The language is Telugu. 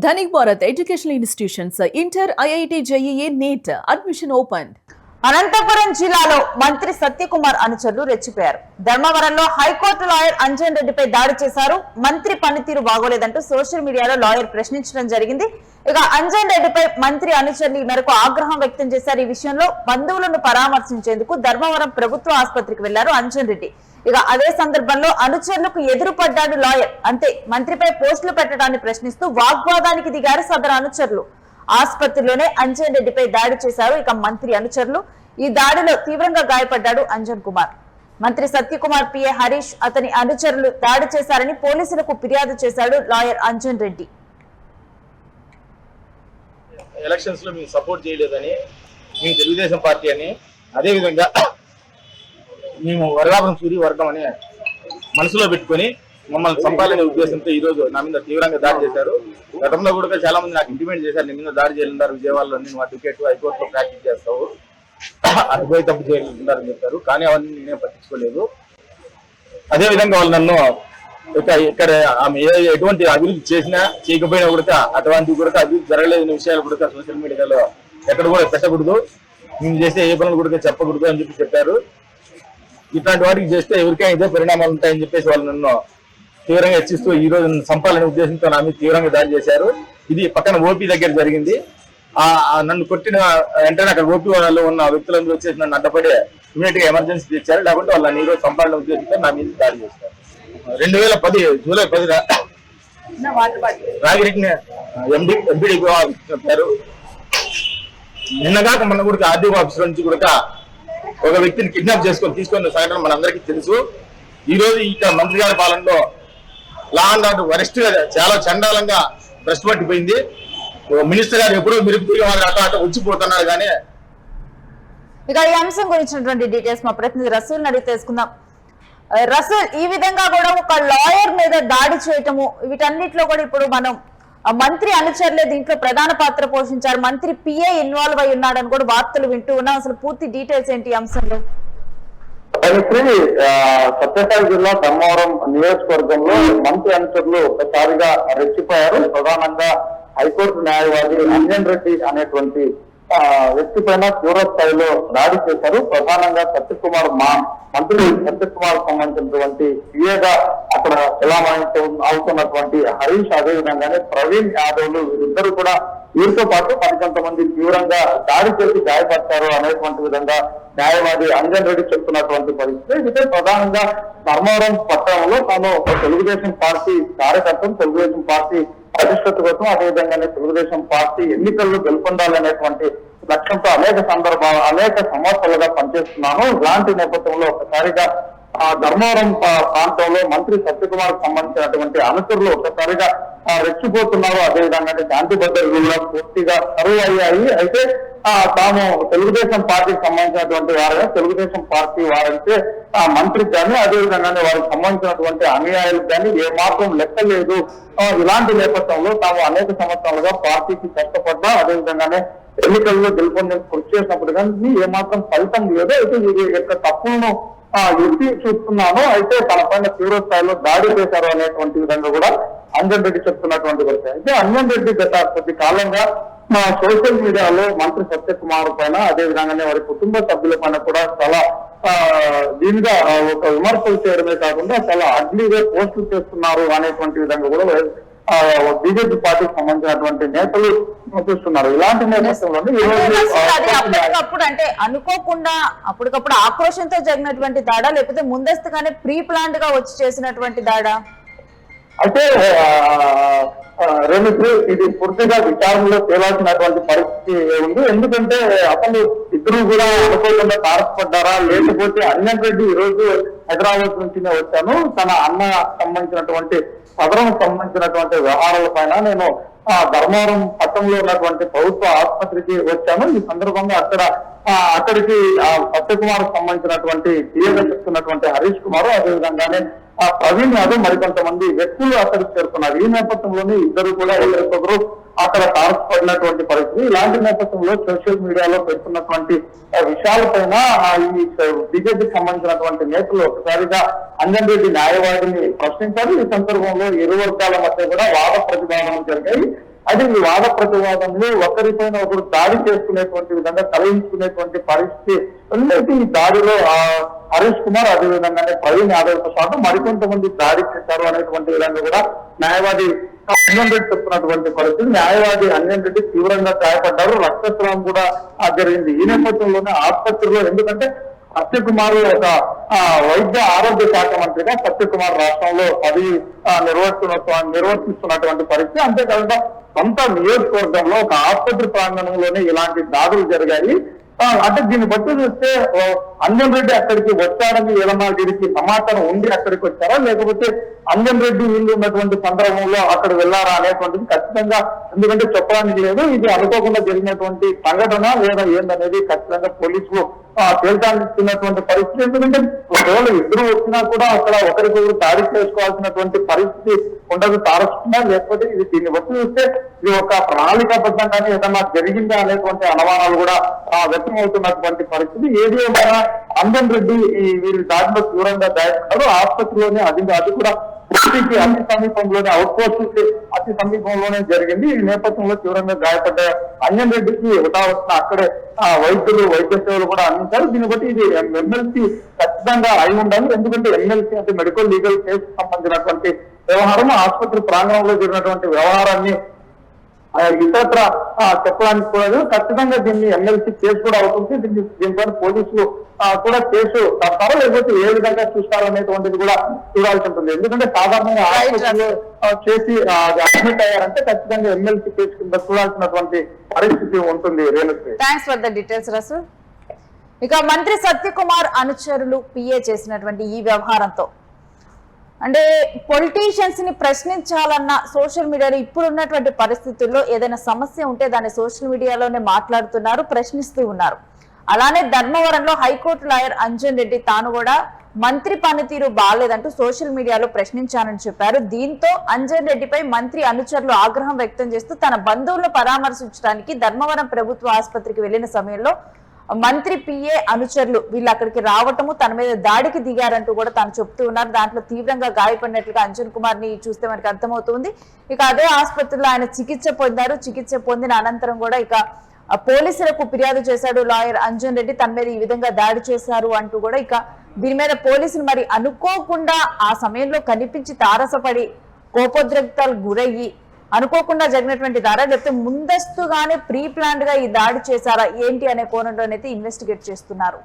Dhanik Bharat Educational Institutions, Inter, IIT, JEE, NEET, admission opened. Anantapuram జిల్లాలో మంత్రి సత్యకుమార్ అనుచరులు రెచ్చిపోయారు. ధర్మవరంలో హైకోర్టు లాయర్ అంజన్ రెడ్డిపై దాడి చేశారు. మంత్రి పనితీరు బాగోలేదంటూ సోషల్ మీడియాలో లాయర్ ప్రశ్నించడం జరిగింది. ఇక అంజన్ రెడ్డిపై మంత్రి అనుచరులు ఈ మేరకు ఆగ్రహం వ్యక్తం చేశారు. ఈ విషయంలో బంధువులను పరామర్శించేందుకు ధర్మవరం ప్రభుత్వ ఆసుపత్రికి వెళ్లారు అంజన్ రెడ్డి. ఇక అదే సందర్భంలో అనుచరులకు ఎదురుపడ్డాడు లాయర్. అంతే మంత్రిపై పోస్టులు పెట్టడాన్ని ప్రశ్నిస్తూ వాగ్వాదానికి దిగారు సదరు అనుచరులు. ఆసుపత్రిలోనే అంజన్ రెడ్డిపై దాడి చేశారు ఇక మంత్రి అనుచరులు. ఈ దాడిలో తీవ్రంగా గాయపడ్డాడు అంజన్ కుమార్. మంత్రి సత్యకుమార్ పిఏ హరీష్ అతని అనుచరులు దాడి చేశారని పోలీసులకు ఫిర్యాదు చేశాడు లాయర్ అంజన్ రెడ్డి. ఎలక్షన్స్ లో మేము సపోర్ట్ చేయలేదని, మేము తెలుగుదేశం పార్టీ అని, అదేవిధంగా మేము వరగాపురం సూరి వర్గం అని మనసులో పెట్టుకొని మమ్మల్ని చంపాలనే ఉద్దేశంతో ఈ రోజు నా మీద తీవ్రంగా దాడి చేశారు. గతంలో కూడా చాలా మంది నాకు ఇంటిమేట్ చేశారు, నీ మీద దాడి చేయాలన్నారు, విజయవాడలో నేను అడ్వకేట్ హైకోర్టులో ప్రాక్టీస్ చేస్తావు, అనుభవ తప్పు చేయాలంటారని చెప్పారు. కానీ అవన్నీ నేనే పట్టించుకోలేదు. అదేవిధంగా వాళ్ళు నన్ను ఇక్కడ ఆమె ఎటువంటి అభివృద్ధి చేసినా చేయకపోయినా కూడా అటువంటివి కూడా అభివృద్ధి జరగలేని విషయాలు కూడా సోషల్ మీడియాలో ఎక్కడ కూడా పెట్టకూడదు, మేము చేసే ఏ పనులు కూడా చెప్పకూడదు అని చెప్పారు. ఇట్లాంటి వాటికి చేస్తే ఎవరికైనా ఇదే పరిణామాలు ఉంటాయని చెప్పేసి వాళ్ళు నన్ను తీవ్రంగా హెచ్చిస్తూ ఈ రోజు చంపాలనే ఉద్దేశంతో నా మీద తీవ్రంగా దాడి చేశారు. ఇది పక్కన ఓపీ దగ్గర జరిగింది. నన్ను కొట్టిన వెంటనే అక్కడ ఓపీ వాళ్ళు ఉన్న వ్యక్తులందరూ వచ్చేసి నన్ను అడ్డపడి ఇమీడియట్ గా ఎమర్జెన్సీ తెచ్చారు. లేకుంటే వాళ్ళని ఈ రోజు చంపాలనే ఉద్దేశంతో నా మీద దాడి చేశారు. 2010 జూలై 10 రాగిరెడ్డిని ఎంపీడీ చెప్పారు. నిన్నగాక మన కూడా ఆర్డీఓ ఆఫీస్ నుంచి కూడా ఒక వ్యక్తిని కిడ్నాప్ తీసుకొని సంఘటన మనందరికీ తెలుసు. ఈ రోజు ఇక్కడ మంత్రి గారి పాలనలో లా అండ్ ఆర్డర్ వరిష్ఠ చాలా చండాలంగా భ్రష్టు పట్టిపోయింది. మినిస్టర్ గారు ఎప్పుడూ మిరుపుగా అటు వచ్చిపోతున్నారు. కానీ ఇక ఈ అంశం గురించినటువంటి డీటెయిల్స్ మా ప్రతినిధి రసూల్ అడిగి తెలుసుకుందాం. రసూల్, ఈ విధంగా కూడా ఒక లాయర్ మీద దాడి చేయటము, వీటన్నిటిలో కూడా ఇప్పుడు మనం మంత్రి అనుచరులే దీంట్లో ప్రధాన పాత్ర పోషించారు, మంత్రి పిఏ ఇన్వాల్వ్ అయి ఉన్నాడని కూడా వార్తలు వింటూ ఉన్నాం. అసలు పూర్తి డీటెయిల్స్ ఏంటి ఈ అంశంలో? సత్యసాయి జిల్లా ధర్మవరం నియోజకవర్గంలో మంత్రి అనుచరులు ఒకసారిగా రెచ్చిపోయారు. ప్రధానంగా హైకోర్టు న్యాయవాది అంజన్ రెడ్డి అనేటువంటి వ్యక్తి పైన తీవ్ర స్థాయిలో దాడి చేశారు. ప్రధానంగా మంత్రి సత్యకుమార్ సంబంధించినటువంటి పిఏగా అక్కడ అవుతున్నటువంటి హరీష్, అదేవిధంగానే ప్రవీణ్ యాదవ్లు వీరిద్దరూ కూడా వీరితో పాటు మరికొంతమంది తీవ్రంగా దాడి చేసి గాయపడ్డారు అనేటువంటి విధంగా న్యాయవాది అంజన్ రెడ్డి చెప్తున్నటువంటి పరిస్థితి. అయితే ప్రధానంగా ధర్మవరం పట్టణంలో తాను తెలుగుదేశం పార్టీ కార్యకర్తలు, తెలుగుదేశం పార్టీ ప్రతిష్టత కోసం, అదేవిధంగానే తెలుగుదేశం పార్టీ ఎన్నికల్లో గెలుపొందాలనేటువంటి లక్ష్యంతో అనేక సంవత్సరాలుగా పనిచేస్తున్నాను. ఇలాంటి నేపథ్యంలో ఒకసారిగా ధర్మవరం ప్రాంతంలో మంత్రి సత్యకుమార్ సంబంధించినటువంటి అనుచరులు ఒకసారిగా రెచ్చిపోతున్నారు. అదేవిధంగా శాంతి భద్రతలు కూడా పూర్తిగా కరువు అయ్యాయి. అయితే తాము తెలుగుదేశం పార్టీకి సంబంధించినటువంటి తెలుగుదేశం పార్టీ వారైతే మంత్రికి కానీ, అదేవిధంగానే వారికి సంబంధించినటువంటి అనుయాయులకు కానీ ఏ మాత్రం లెక్క లేదు. ఇలాంటి నేపథ్యంలో తాము అనేక సంవత్సరాలుగా పార్టీకి కష్టపడ్డా, అదేవిధంగానే ఎన్నికల్లో గెలుపొందేందుకు కృషి చేసినప్పుడు కానీ ఏమాత్రం ఫలితం లేదు. అయితే వీరి యొక్క తప్పులను ఎత్తి చూస్తున్నాను. అయితే తన పైన తీవ్ర స్థాయిలో దాడి చేశారు అనేటువంటి విధంగా కూడా అంజన్ రెడ్డి చెప్తున్నటువంటి పరిస్థితి. అయితే అంజన్ రెడ్డి గత కొద్ది కాలంగా సోషల్ మీడియాలో మంత్రి సత్యకుమార్ పైన, అదేవిధంగానే వారి కుటుంబ సభ్యుల పైన కూడా చాలా దీనిగా ఒక విమర్శలు చేయడమే కాకుండా చాలా అగ్లీగా పోస్టులు చేస్తున్నారు అనేటువంటి విధంగా కూడా బీజేపీ పార్టీకి సంబంధించినటువంటి నేతలు చూస్తున్నారు. ఇలాంటి నేపథ్యంలో అప్పటికప్పుడు అంటే అనుకోకుండా అప్పటికప్పుడు ఆక్రోషంతో జరిగినటువంటి దాడా, లేకపోతే ముందస్తుగానే ప్రీ ప్లాన్డ్ గా వచ్చి చేసినటువంటి దాడా? అయితే ఇది పూర్తిగా విచారణలో తేలాల్సినటువంటి పరిస్థితి ఉంది. ఎందుకంటే అసలు ఇద్దరు కూడా అనుకోకుండా తారసపడ్డారా, లేకపోతే అంజన్ రెడ్డి ఈ రోజు హైదరాబాద్ నుంచినే వచ్చాను, తన అన్న సంబంధించినటువంటి సదరం సంబంధించినటువంటి వ్యవహారాల పైన నేను ధర్మవరం పట్టణంలో ఉన్నటువంటి ప్రభుత్వ ఆసుపత్రికి వచ్చాను. ఈ సందర్భంగా అక్కడికి సత్యకుమార్ సంబంధించినటువంటి పిఏగా చెప్తున్నటువంటి హరీష్ కుమార్, అదేవిధంగానే ప్రవీణ్ యాదవ్ మరికొంతమంది వ్యక్తులు అక్కడికి చేరుకున్నారు. ఈ నేపథ్యంలోనే ఇద్దరు కూడా ఒకరికొకరు అక్కడ తారసపడినటువంటి పరిస్థితి. ఇలాంటి నేపథ్యంలో సోషల్ మీడియాలో పెడుతున్నటువంటి విషయాలపైన ఈ బీజేపీకి సంబంధించినటువంటి నేతలు ఒకసారిగా అంజన్ రెడ్డి న్యాయవాదిని ప్రశ్నించారు. ఈ సందర్భంలో ఇరు వర్గాల మధ్య కూడా వాద ప్రతిపాదనలు జరిగాయి. అది ఈ వాద ప్రతివాదంలో ఒకరిపైన ఒకరు దాడి చేసుకునేటువంటి విధంగా తలయించుకునేటువంటి పరిస్థితి ఉన్నది. ఈ దాడిలో హరీష్ కుమార్ అదే విధంగానే ప్రవీణ్ యాదవ్తో పాటు మరికొంతమంది దాడి చేశారు అనేటువంటి విధంగా కూడా న్యాయవాది అంజన్ రెడ్డి చెప్తున్నటువంటి పరిస్థితి. న్యాయవాది అంజన్ రెడ్డి తీవ్రంగా గాయపడ్డారు, రక్తస్రావం కూడా జరిగింది. ఈ నేపథ్యంలోనే ఆసుపత్రిలో, ఎందుకంటే సత్యకుమార్ ఒక వైద్య ఆరోగ్య శాఖ మంత్రిగా సత్యకుమార్ రాష్ట్రంలో పదవి నిర్వర్తిస్తున్నటువంటి పరిస్థితి. అంతేకాకుండా సొంత నియోజకవర్గంలో ఒక ఆసుపత్రి ప్రాంగణంలోనే ఇలాంటి దాడులు జరిగాయి. అంటే దీన్ని బట్టి చూస్తే అంజన్ రెడ్డి అక్కడికి వచ్చాడని ఏదన్నా వీరికి సమాచారం ఉండి అక్కడికి వచ్చారా, లేకపోతే అంజన్ రెడ్డి వీళ్ళు ఉన్నటువంటి సందర్భంలో అక్కడ వెళ్ళారా అనేటువంటిది ఖచ్చితంగా, ఎందుకంటే చెప్పడానికి లేదు. ఇది అనుకోకుండా జరిగినటువంటి సంఘటన లేదా ఏందనేది ఖచ్చితంగా పోలీసులు తేల్చాల్సినటువంటి పరిస్థితి. ఎందుకంటే ఒకవేళ ఇద్దరు వచ్చినా కూడా అక్కడ ఒకరికొకరు దాడి చేసుకోవాల్సినటువంటి పరిస్థితి ఉండదు, తారసుకున్నా. లేకపోతే ఇది దీన్ని బట్టి చూస్తే ఇది ఒక ప్రణాళికాబద్ధంగానే ఏదన్నా జరిగిందా అనేటువంటి అనుమానాలు కూడా వ్యక్తమవుతున్నటువంటి పరిస్థితి. ఏది ఏమైనా అంజన్ రెడ్డి వీరి దాడిలో తీవ్రంగా గాయపడ్డారు. ఆసుపత్రిలోనే అది కూడా పూర్తికి అతి సమీపంలోనే, అవుట్ పోస్ట్ అతి సమీపంలోనే జరిగింది. ఈ నేపథ్యంలో తీవ్రంగా గాయపడ్డ అంజన్ రెడ్డికి హుటాహుటిన అక్కడే వైద్యులు వైద్య సేవలు కూడా అందించారు. దీన్ని బట్టి ఇది ఎమ్మెల్సీ ఖచ్చితంగా అయి ఉండాలి. ఎందుకంటే ఎమ్మెల్సీ అంటే మెడికల్ లీగల్ కేసు సంబంధించినటువంటి వ్యవహారం, ఆసుపత్రి ప్రాంగణంలో జరిగినటువంటి వ్యవహారాన్ని ఇతరత్ర చెప్పడానికి కూడా ఖచ్చితంగా దీన్ని ఎమ్మెల్సీ కేసు కూడా అవుతుంది. దీనిపైన పోలీసులు కూడా కేసు తప్పారో లేకపోతే ఏ విధంగా చూస్తారో అనేటువంటిది కూడా చూడాల్సి ఉంటుంది. ఎందుకంటే సాధారణంగా ఆసుపత్రిలో చేసి అడ్మిట్ అయ్యారంటే ఖచ్చితంగా ఎమ్మెల్సీ కేసు కింద చూడాల్సినటువంటి పరిస్థితి ఉంటుంది. Thanks for the details Rasool. ఇక మంత్రి సత్యకుమార్ అనుచరులు పిఏ చేసినటువంటి ఈ వ్యవహారంతో అంటే పొలిటీషియన్స్ ని ప్రశ్నించాలన్న సోషల్ మీడియాలో ఇప్పుడున్నటువంటి పరిస్థితుల్లో ఏదైనా సమస్య ఉంటే దాన్ని సోషల్ మీడియాలోనే మాట్లాడుతున్నారు, ప్రశ్నిస్తూ ఉన్నారు. అలానే ధర్మవరంలో హైకోర్టు లాయర్ అంజన్ రెడ్డి తాను కూడా మంత్రి పనితీరు బాగాలేదంటూ సోషల్ మీడియాలో ప్రశ్నించానని చెప్పారు. దీంతో అంజన్ రెడ్డిపై మంత్రి అనుచరులు ఆగ్రహం వ్యక్తం చేస్తూ తన బంధువులను పరామర్శించడానికి ధర్మవరం ప్రభుత్వ ఆసుపత్రికి వెళ్లిన సమయంలో మంత్రి పిఏ అనుచరులు వీళ్ళు అక్కడికి రావటము, తన మీద దాడికి దిగారంటూ కూడా తాను చెప్తూ ఉన్నారు. దాంట్లో తీవ్రంగా గాయపడినట్లుగా అంజన్ కుమార్ ని చూస్తే మనకి అర్థమవుతుంది. ఇక అదే ఆసుపత్రిలో ఆయన చికిత్స పొందారు. చికిత్స పొందిన అనంతరం కూడా ఇక పోలీసులకు ఫిర్యాదు చేశాడు లాయర్ అంజన్ రెడ్డి, తన మీద ఈ విధంగా దాడి చేశారు అంటూ కూడా. ఇక దీని మీద పోలీసులు మరి అనుకోకుండా ఆ సమయంలో కనిపించి తారసపడి కోపోద్రిక్తాలు గురయ్యి అనుకోకుండా జరిగినటువంటి దాడా, లేకపోతే ముందస్తుగానే ప్రీ ప్లాన్డ్ గా ఈ దాడి చేశారా ఏంటి అనే కోణంలోనైతే ఇన్వెస్టిగేట్ చేస్తున్నారు.